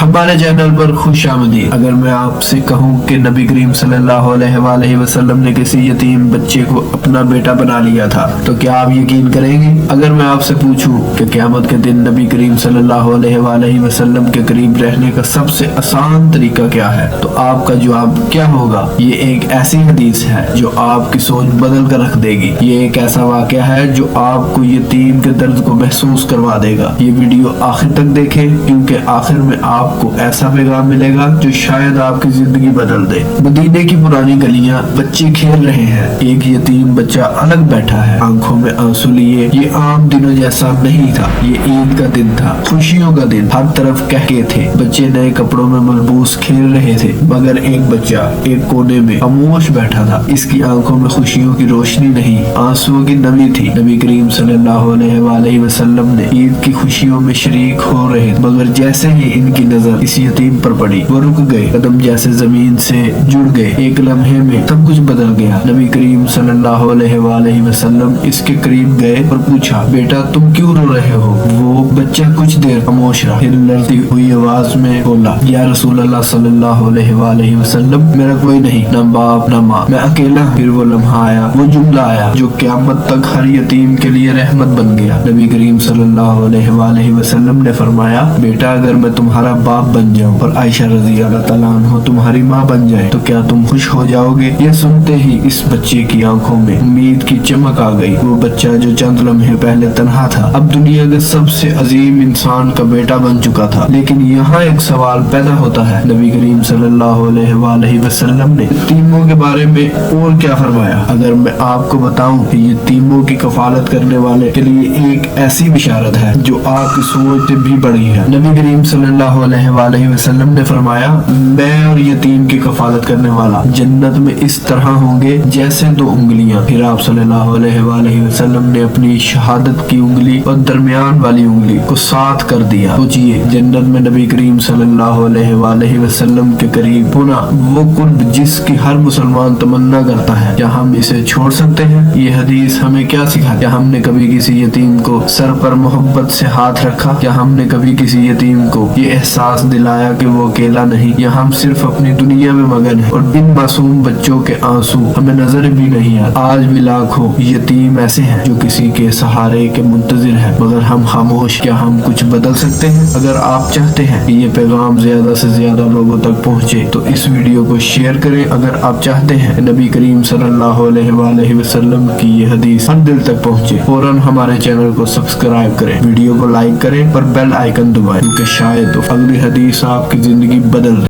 ہمارے چینل پر خوش آمدید۔ اگر میں آپ سے کہوں کہ نبی کریم صلی اللہ علیہ وسلم نے کسی یتیم بچے کو اپنا بیٹا بنا لیا تھا تو کیا آپ یقین کریں گے؟ اگر میں آپ سے پوچھوں کہ قیامت کے دن نبی کریم صلی اللہ علیہ وسلم کے قریب رہنے کا سب سے آسان طریقہ کیا ہے تو آپ کا جواب کیا ہوگا؟ یہ ایک ایسی حدیث ہے جو آپ کی سوچ بدل کر رکھ دے گی۔ یہ ایک ایسا واقعہ ہے جو آپ کو یتیم کے درد کو محسوس کروا دے گا۔ یہ ویڈیو آخر تک دیکھیں کیونکہ آخر میں آپ کو ایسا پیغام ملے گا جو شاید آپ کی زندگی بدل دے۔ مدینے کی پرانی گلیاں، بچے کھیل رہے ہیں، ایک یتیم بچہ الگ بیٹھا ہے، آنکھوں میں آنسو لیے۔ یہ عام دنوں جیسا نہیں تھا، یہ عید کا دن تھا، خوشیوں کا دن۔ ہر طرف کہکے تھے، بچے نئے کپڑوں میں ملبوس کھیل رہے تھے، مگر ایک بچہ ایک کونے میں خاموش بیٹھا تھا۔ اس کی آنکھوں میں خوشیوں کی روشنی نہیں، آنسوؤں کی نمی تھی۔ نبی کریم صلی اللہ علیہ وسلم نے عید کی خوشیوں میں شریک ہو رہے، مگر جیسے ہی ان کی نظر اس یتیم پر پڑی، وہ رک گئے، قدم جیسے زمین سے جڑ گئے۔ ایک لمحے میں سب کچھ بدل گیا۔ نبی کریم صلی اللہ علیہ وسلم اس کے قریب گئے اور پوچھا، بیٹا تم کیوں رو رہے ہو؟ وہ بچہ کچھ دیر خاموش رہا، پھر لڑتی ہوئی آواز میں بولا، یا رسول اللہ صلی اللہ علیہ وسلم، میرا کوئی نہیں، نہ باپ نہ ماں، میں اکیلا ہوں۔ پھر وہ لمحہ آیا، وہ جملہ آیا جو قیامت تک ہر یتیم کے لیے رحمت بن گیا۔ نبی کریم صلی اللہ علیہ وسلم نے فرمایا، بیٹا اگر میں تمہارا باپ بن جاؤں اور عائشہ رضی اللہ تعالیٰ عنہ تمہاری ماں بن جائے تو کیا تم خوش ہو جاؤ گے؟ یہ سنتے ہی اس بچے کی آنکھوں میں امید کی چمک آ گئی۔ وہ بچہ جو چند لمحے پہلے تنہا تھا، اب دنیا کے سب سے عظیم انسان کا بیٹا بن چکا تھا۔ لیکن یہاں ایک سوال پیدا ہوتا ہے، نبی کریم صلی اللہ علیہ وسلم نے یتیموں کے بارے میں اور کیا فرمایا؟ اگر میں آپ کو بتاؤں کہ یتیموں کی کفالت کرنے والے کے لیے ایک ایسی بشارت ہے جو آپ کی سوچ سے بھی بڑی ہے۔ نبی کریم صلی اللہ علیہ وسلم نے فرمایا، میں اور یتیم کی کفالت کرنے والا جنت میں اس طرح ہوں گے جیسے دو انگلیاں۔ پھر آپ صلی اللہ علیہ وسلم نے اپنی شہادت کی انگلی اور درمیان والی انگلی کو ساتھ کر دیا۔ سوچئے، جنت میں نبی کریم صلی اللہ علیہ وسلم کے قریب ہونا، وہ قرب جس کی ہر مسلمان تمنا کرتا ہے، کیا ہم اسے چھوڑ سکتے ہیں؟ یہ حدیث ہمیں کیا سکھاتی؟ کیا ہم نے کبھی کسی یتیم کو سر پر محبت سے ہاتھ رکھا؟ کیا ہم نے کبھی کسی یتیم کو یہ احساس دلایا کہ وہ اکیلا نہیں، یا ہم صرف اپنی دنیا میں مگن ہیں اور ان معصوم بچوں کے آنسو ہمیں نظر بھی نہیں آتے؟ آج بھی لاکھوں یتیم ایسے ہیں جو کسی کے سہارے کے منتظر ہیں، مگر ہم خاموش۔ کیا ہم کچھ بدل سکتے ہیں؟ اگر آپ چاہتے ہیں کہ یہ پیغام زیادہ سے زیادہ لوگوں تک پہنچے تو اس ویڈیو کو شیئر کریں۔ اگر آپ چاہتے ہیں کہ نبی کریم صلی اللہ علیہ وسلم کی یہ حدیث ہر دل تک پہنچے، فوراً ہمارے چینل کو سبسکرائب کریں، ویڈیو کو لائک کریں اور بیل آئیکن دبائیں، کیونکہ شاید اگلی حدیث آپ کی زندگی بدل